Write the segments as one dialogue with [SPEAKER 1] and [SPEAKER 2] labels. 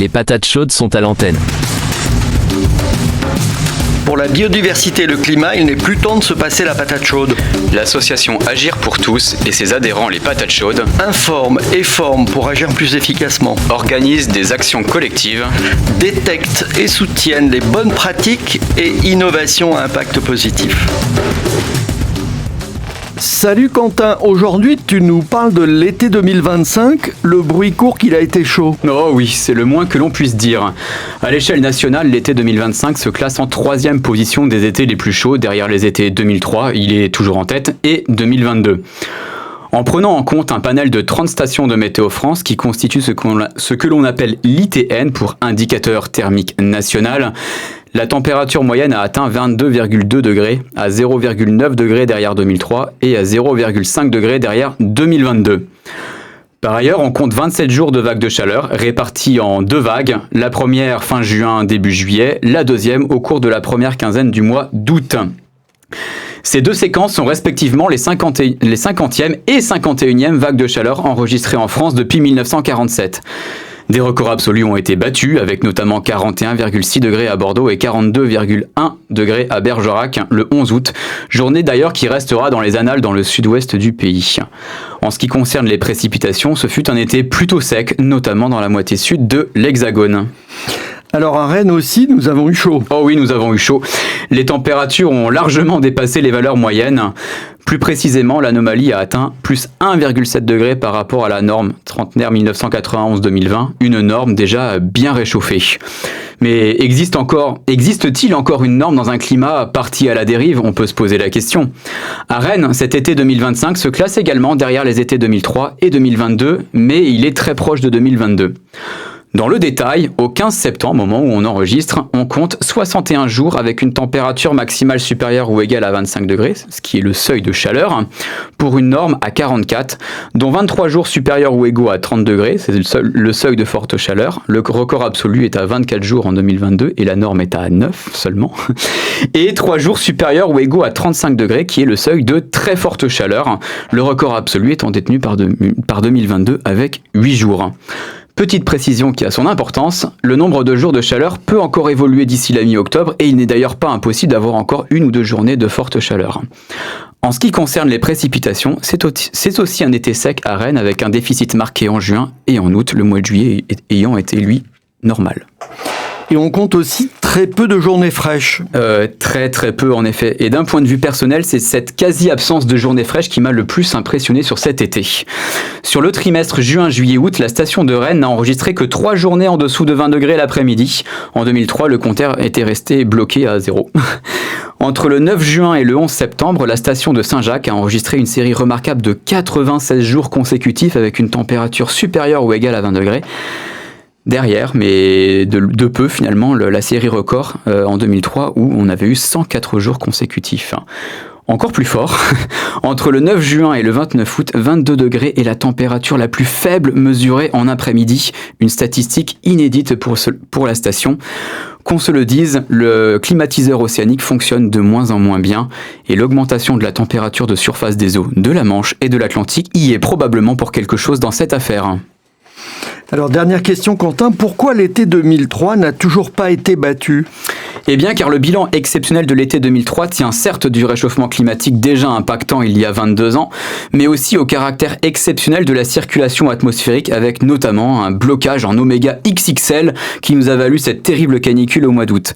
[SPEAKER 1] Les patates chaudes sont à l'antenne.
[SPEAKER 2] Pour la biodiversité et le climat, il n'est plus temps de se passer la patate chaude.
[SPEAKER 3] L'association Agir pour tous et ses adhérents les patates chaudes
[SPEAKER 2] Informe et forme pour agir plus efficacement.
[SPEAKER 3] organisent des actions collectives.
[SPEAKER 2] Détecte et soutiennent les bonnes pratiques et innovations à impact positif. Salut Quentin, aujourd'hui tu nous parles de l'été 2025, le bruit court qu'il a été chaud.
[SPEAKER 3] Oh oui, c'est le moins que l'on puisse dire. À l'échelle nationale, l'été 2025 se classe en 3e position des étés les plus chauds, derrière les étés 2003, il est toujours en tête, et 2022. En prenant en compte un panel de 30 stations de Météo France qui constitue ce que l'on appelle l'ITN pour indicateur thermique national, la température moyenne a atteint 22,2 degrés, à 0,9 degrés derrière 2003 et à 0,5 degrés derrière 2022. Par ailleurs, on compte 27 jours de vagues de chaleur réparties en 2 vagues, la première fin juin, début juillet, la deuxième au cours de la première quinzaine du mois d'août. Ces 2 séquences sont respectivement les 50e et 51e vagues de chaleur enregistrées en France depuis 1947. Des records absolus ont été battus, avec notamment 41,6 degrés à Bordeaux et 42,1 degrés à Bergerac le 11 août, journée d'ailleurs qui restera dans les annales dans le sud-ouest du pays. En ce qui concerne les précipitations, ce fut un été plutôt sec, notamment dans la moitié sud de l'Hexagone.
[SPEAKER 2] Alors à Rennes aussi, nous avons eu chaud.
[SPEAKER 3] Oh oui, nous avons eu chaud. Les températures ont largement dépassé les valeurs moyennes. Plus précisément, l'anomalie a atteint plus 1,7 degrés par rapport à la norme trentenaire 1991-2020, une norme déjà bien réchauffée. Mais existe-t-il encore une norme dans un climat parti à la dérive ? On peut se poser la question. À Rennes, cet été 2025 se classe également derrière les étés 2003 et 2022, mais il est très proche de 2022. Dans le détail, au 15 septembre, au moment où on enregistre, on compte 61 jours avec une température maximale supérieure ou égale à 25 degrés, ce qui est le seuil de chaleur, pour une norme à 44, dont 23 jours supérieurs ou égaux à 30 degrés, c'est le seuil de forte chaleur. Le record absolu est à 24 jours en 2022 et la norme est à 9 seulement. Et 3 jours supérieurs ou égaux à 35 degrés, qui est le seuil de très forte chaleur. Le record absolu étant détenu par 2022 avec 8 jours. Petite précision qui a son importance, le nombre de jours de chaleur peut encore évoluer d'ici la mi-octobre et il n'est d'ailleurs pas impossible d'avoir encore 1 ou 2 journées de forte chaleur. En ce qui concerne les précipitations, c'est aussi un été sec à Rennes avec un déficit marqué en juin et en août, le mois de juillet ayant été lui normal.
[SPEAKER 2] Et on compte aussi très peu de journées fraîches.
[SPEAKER 3] Très peu en effet. Et d'un point de vue personnel, c'est cette quasi-absence de journées fraîches qui m'a le plus impressionné sur cet été. Sur le trimestre juin, juillet, août, la station de Rennes n'a enregistré que 3 journées en dessous de 20 degrés l'après-midi. En 2003, le compteur était resté bloqué à 0. Entre le 9 juin et le 11 septembre, la station de Saint-Jacques a enregistré une série remarquable de 96 jours consécutifs avec une température supérieure ou égale à 20 degrés. Derrière, mais de peu finalement, la série record en 2003 où on avait eu 104 jours consécutifs. Encore plus fort, entre le 9 juin et le 29 août, 22 degrés est la température la plus faible mesurée en après-midi, une statistique inédite pour la station. Qu'on se le dise, le climatiseur océanique fonctionne de moins en moins bien et l'augmentation de la température de surface des eaux de la Manche et de l'Atlantique y est probablement pour quelque chose dans cette affaire.
[SPEAKER 2] Alors, dernière question, Quentin, pourquoi l'été 2003 n'a toujours pas été battu ?
[SPEAKER 3] Eh bien, car le bilan exceptionnel de l'été 2003 tient certes du réchauffement climatique déjà impactant il y a 22 ans, mais aussi au caractère exceptionnel de la circulation atmosphérique avec notamment un blocage en oméga XXL qui nous a valu cette terrible canicule au mois d'août.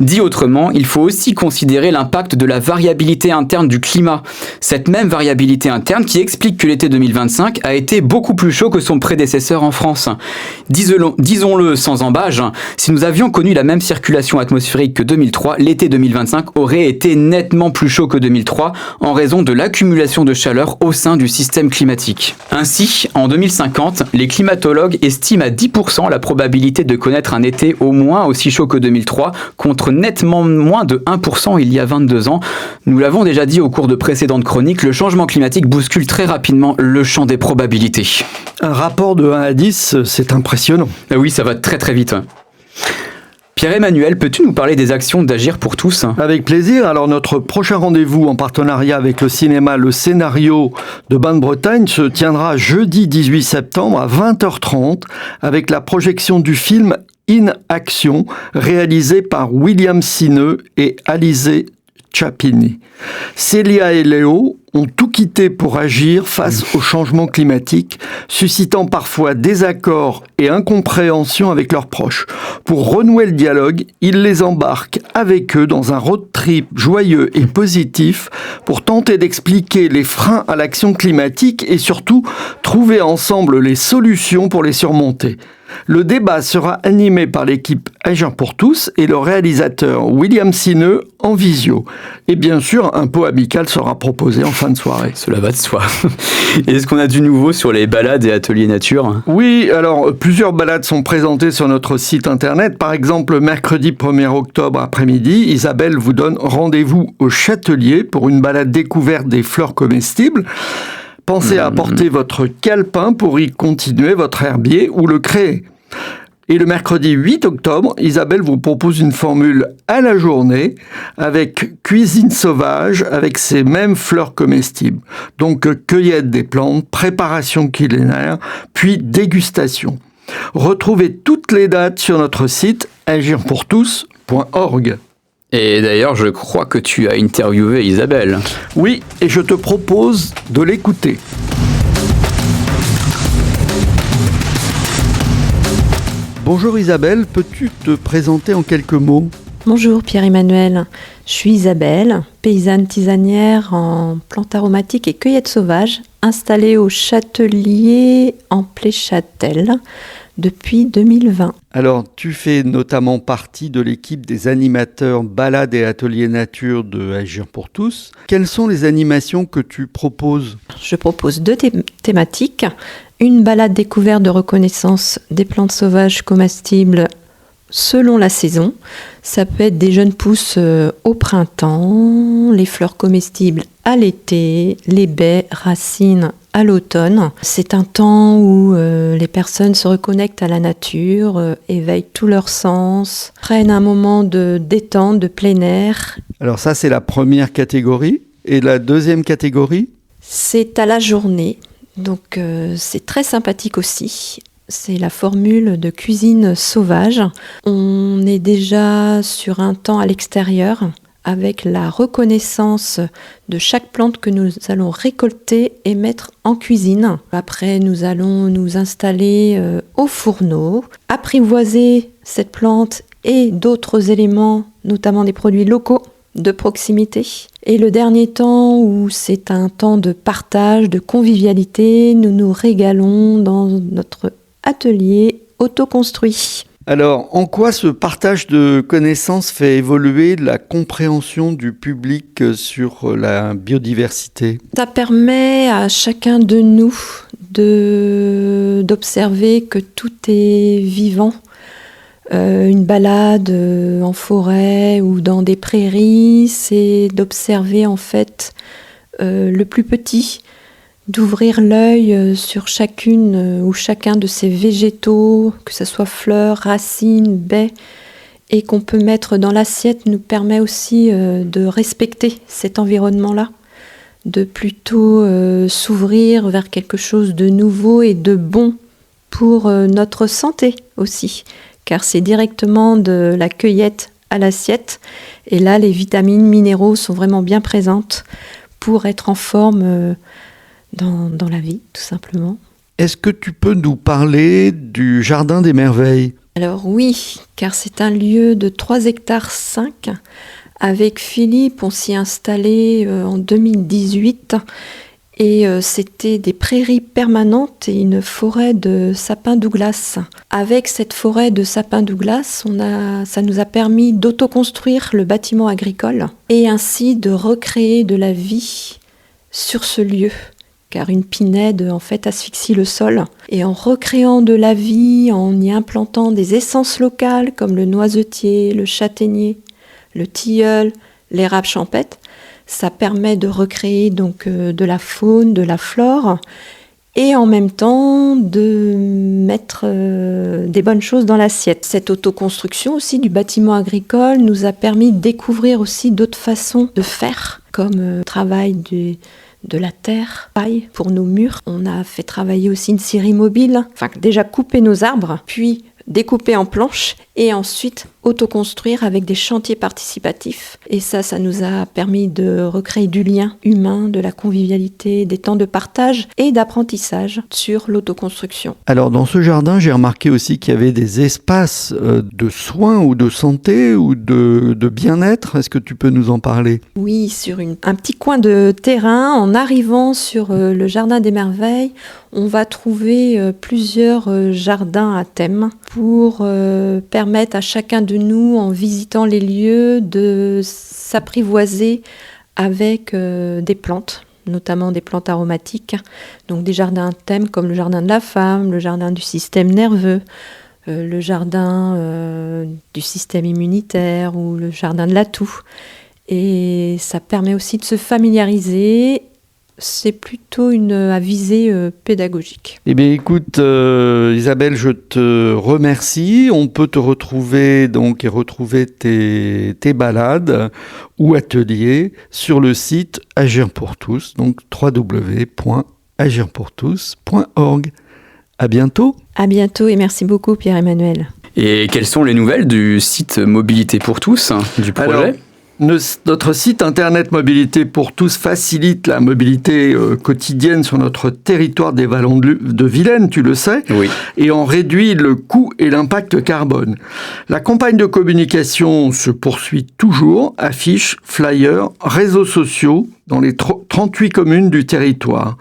[SPEAKER 3] Dit autrement, il faut aussi considérer l'impact de la variabilité interne du climat. Cette même variabilité interne qui explique que l'été 2025 a été beaucoup plus chaud que son prédécesseur en France. Disons-le sans embâge, si nous avions connu la même circulation atmosphérique que 2003, l'été 2025 aurait été nettement plus chaud que 2003 en raison de l'accumulation de chaleur au sein du système climatique. Ainsi, en 2050, les climatologues estiment à 10% la probabilité de connaître un été au moins aussi chaud que 2003 contre nettement moins de 1% il y a 22 ans. Nous l'avons déjà dit au cours de précédentes chroniques, le changement climatique bouscule très rapidement le champ des probabilités.
[SPEAKER 2] Un rapport de 1 à 10, c'est impressionnant.
[SPEAKER 3] Oui, ça va très vite. Pierre-Emmanuel, peux-tu nous parler des actions d'Agir pour tous ?
[SPEAKER 2] Avec plaisir. Alors notre prochain rendez-vous en partenariat avec le cinéma Le Scénario de Bain-de-Bretagne se tiendra jeudi 18 septembre à 20h30 avec la projection du film In Action réalisé par William Sineux et Alizé Ciappini. Célia et Léo ont tout quitté pour agir face au changement climatique, suscitant parfois désaccords et incompréhension avec leurs proches. Pour renouer le dialogue, ils les embarquent avec eux dans un road trip joyeux et positif pour tenter d'expliquer les freins à l'action climatique et surtout trouver ensemble les solutions pour les surmonter. Le débat sera animé par l'équipe Agir pour tous et le réalisateur William Sineux en visio. Et bien sûr, un pot amical sera proposé en fin de soirée.
[SPEAKER 3] Cela va de soi. Est-ce qu'on a du nouveau sur les balades et ateliers nature ?
[SPEAKER 2] Oui, alors plusieurs balades sont présentées sur notre site internet. Par exemple, mercredi 1er octobre après-midi, Isabelle vous donne rendez-vous au Châtelier pour une balade découverte des fleurs comestibles. Pensez à apporter votre calepin pour y continuer votre herbier ou le créer. Et le mercredi 8 octobre, Isabelle vous propose une formule à la journée avec cuisine sauvage avec ces mêmes fleurs comestibles. Donc cueillette des plantes, préparation culinaire, puis dégustation. Retrouvez toutes les dates sur notre site agirpourtous.org.
[SPEAKER 3] Et d'ailleurs, je crois que tu as interviewé Isabelle.
[SPEAKER 2] Oui, et je te propose de l'écouter. Bonjour Isabelle, peux-tu te présenter en quelques mots ?
[SPEAKER 1] Bonjour Pierre-Emmanuel, je suis Isabelle, paysanne tisanière en plantes aromatiques et cueillettes sauvages, installée au Châtelier en Pléchâtel depuis 2020.
[SPEAKER 2] Alors, tu fais notamment partie de l'équipe des animateurs balades et ateliers nature de Agir pour tous. Quelles sont les animations que tu proposes ?
[SPEAKER 1] Je propose deux thématiques. Une balade découverte de reconnaissance des plantes sauvages comestibles selon la saison. Ça peut être des jeunes pousses au printemps, les fleurs comestibles à l'été, les baies, racines à l'automne. C'est un temps où les personnes se reconnectent à la nature, éveillent tous leurs sens, prennent un moment de détente, de plein air.
[SPEAKER 2] Alors ça, c'est la première catégorie. Et la deuxième catégorie ?
[SPEAKER 1] C'est à la journée, donc c'est très sympathique aussi. C'est la formule de cuisine sauvage. On est déjà sur un temps à l'extérieur avec la reconnaissance de chaque plante que nous allons récolter et mettre en cuisine. Après, nous allons nous installer au fourneau, apprivoiser cette plante et d'autres éléments, notamment des produits locaux de proximité. Et le dernier temps où c'est un temps de partage, de convivialité, nous nous régalons dans notre atelier autoconstruit.
[SPEAKER 2] Alors, en quoi ce partage de connaissances fait évoluer la compréhension du public sur la biodiversité ?
[SPEAKER 1] Ça permet à chacun de nous d'observer que tout est vivant. Une balade en forêt ou dans des prairies, c'est d'observer en fait le plus petit, d'ouvrir l'œil sur chacune ou chacun de ces végétaux, que ce soit fleurs, racines, baies, et qu'on peut mettre dans l'assiette, nous permet aussi de respecter cet environnement-là, de plutôt s'ouvrir vers quelque chose de nouveau et de bon pour notre santé aussi, car c'est directement de la cueillette à l'assiette, et là les vitamines, minéraux sont vraiment bien présentes pour être en forme dans la vie, tout simplement.
[SPEAKER 2] Est-ce que tu peux nous parler du Jardin des Merveilles ?
[SPEAKER 1] Alors oui, car c'est un lieu de 3,5 hectares. Avec Philippe, on s'y est installé en 2018 et c'était des prairies permanentes et une forêt de sapins Douglas. Avec cette forêt de sapins Douglas, ça nous a permis d'autoconstruire le bâtiment agricole et ainsi de recréer de la vie sur ce lieu. Car une pinède en fait asphyxie le sol. Et en recréant de la vie, en y implantant des essences locales comme le noisetier, le châtaignier, le tilleul, l'érable champêtre, ça permet de recréer donc de la faune, de la flore et en même temps de mettre des bonnes choses dans l'assiette. Cette autoconstruction aussi du bâtiment agricole nous a permis de découvrir aussi d'autres façons de faire, comme le travail de la terre, paille pour nos murs. On a fait travailler aussi une scierie mobile, enfin déjà couper nos arbres, puis découper en planches et ensuite autoconstruire avec des chantiers participatifs. Et ça nous a permis de recréer du lien humain, de la convivialité, des temps de partage et d'apprentissage sur l'autoconstruction.
[SPEAKER 2] Alors dans ce jardin, j'ai remarqué aussi qu'il y avait des espaces de soins ou de santé ou de bien-être. Est-ce que tu peux nous en parler ?
[SPEAKER 1] Oui, sur un petit coin de terrain, en arrivant sur le Jardin des Merveilles, on va trouver plusieurs jardins à thème pour permettre à chacun de nous, en visitant les lieux, de s'apprivoiser avec des plantes, notamment des plantes aromatiques. Donc des jardins à thème comme le jardin de la femme, le jardin du système nerveux, le jardin du système immunitaire ou le jardin de la toux. Et ça permet aussi de se familiariser. C'est plutôt à visée pédagogique.
[SPEAKER 2] Eh bien, écoute, Isabelle, je te remercie. On peut te retrouver donc et retrouver tes balades ou ateliers sur le site Agir pour tous, donc www.agirpourtous.org. À bientôt.
[SPEAKER 1] À bientôt et merci beaucoup Pierre-Emmanuel.
[SPEAKER 3] Et quelles sont les nouvelles du site Mobilité pour tous, du projet ?
[SPEAKER 2] Alors, notre site internet Mobilité pour tous facilite la mobilité quotidienne sur notre territoire des Vallons de Vilaine, tu le sais,
[SPEAKER 3] oui.
[SPEAKER 2] Et en réduit le coût et l'impact carbone. La campagne de communication se poursuit toujours, affiches, flyers, réseaux sociaux dans les 38 communes du territoire.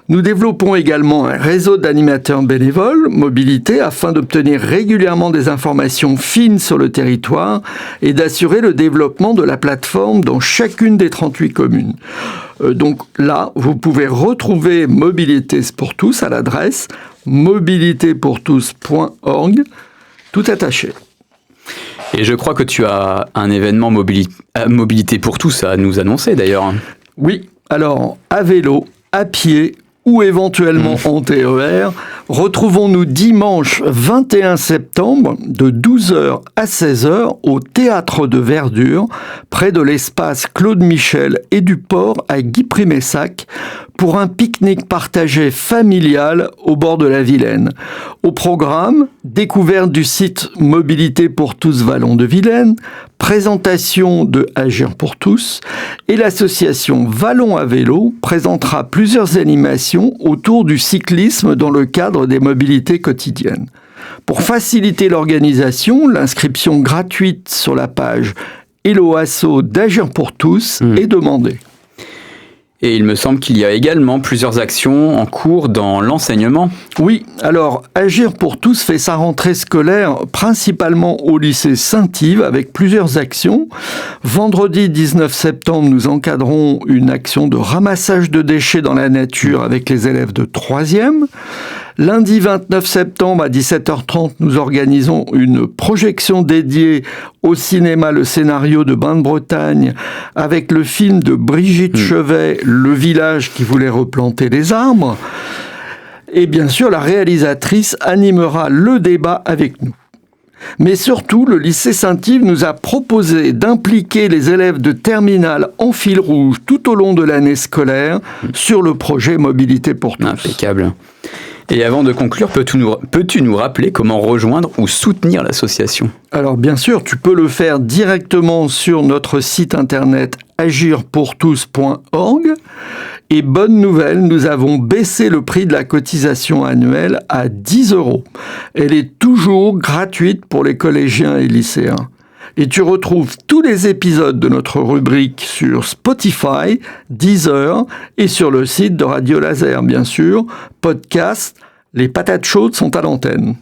[SPEAKER 2] Nous développons également un réseau d'animateurs bénévoles, mobilité, afin d'obtenir régulièrement des informations fines sur le territoire et d'assurer le développement de la plateforme dans chacune des 38 communes. Donc là, vous pouvez retrouver Mobilité pour tous à l'adresse mobilitépourtous.org, tout attaché.
[SPEAKER 3] Et je crois que tu as un événement Mobilité pour tous à nous annoncer d'ailleurs.
[SPEAKER 2] Oui, alors à vélo, à pied ou éventuellement en TER, retrouvons-nous dimanche 21 septembre de 12h à 16h au Théâtre de Verdure, près de l'espace Claude Michel et du port à Guy-Primessac, pour un pique-nique partagé familial au bord de la Vilaine. Au programme, découverte du site Mobilité pour tous Vallons de Vilaine, présentation de Agir pour tous, et l'association Vallons à vélo présentera plusieurs animations autour du cyclisme dans le cadre des mobilités quotidiennes. Pour faciliter l'organisation, l'inscription gratuite sur la page Hello Asso d'Agir pour tous est demandée.
[SPEAKER 3] Et il me semble qu'il y a également plusieurs actions en cours dans l'enseignement.
[SPEAKER 2] Oui, alors Agir pour tous fait sa rentrée scolaire principalement au lycée Saint-Yves avec plusieurs actions. Vendredi 19 septembre, nous encadrons une action de ramassage de déchets dans la nature avec les élèves de 3e. Lundi 29 septembre à 17h30, nous organisons une projection dédiée au cinéma Le Scénario de Bain de Bretagne avec le film de Brigitte Chevet, Le village qui voulait replanter les arbres. Et bien sûr, la réalisatrice animera le débat avec nous. Mais surtout, le lycée Saint-Yves nous a proposé d'impliquer les élèves de terminale en fil rouge tout au long de l'année scolaire sur le projet Mobilité pour tous.
[SPEAKER 3] Impeccable. Et avant de conclure, peux-tu nous rappeler comment rejoindre ou soutenir l'association ?
[SPEAKER 2] Alors bien sûr, tu peux le faire directement sur notre site internet agirpourtous.org. Et bonne nouvelle, nous avons baissé le prix de la cotisation annuelle à 10 €. Elle est toujours gratuite pour les collégiens et lycéens. Et tu retrouves tous les épisodes de notre rubrique sur Spotify, Deezer et sur le site de Radio Laser, bien sûr. Podcast, les patates chaudes sont à l'antenne.